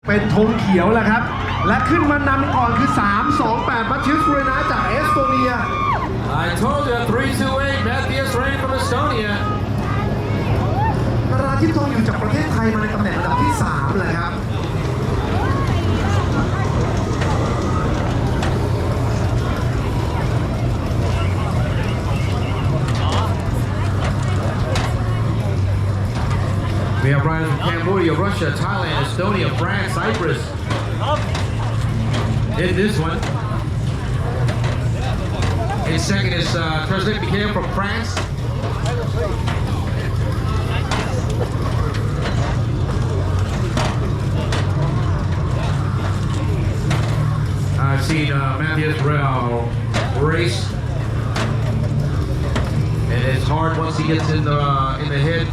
เป็นธงเขียวแหละครับและขึ้นมานำก่อนคือ3-2-8มัทธิวส์ บูเรนาจากเอสโตเนีย I told you 3-2-8 Matthias Rain from Estonia นาราธิปทองอยู่จากประเทศไทยมาในตำแหน่งอันดับที่3เลยครับWe have riders from Cambodia, Russia, Thailand, Estonia, France, Cyprus. In this one. In second is Tristan Piquet from France. I've seen Matthias race, and it's hard once he gets in the head.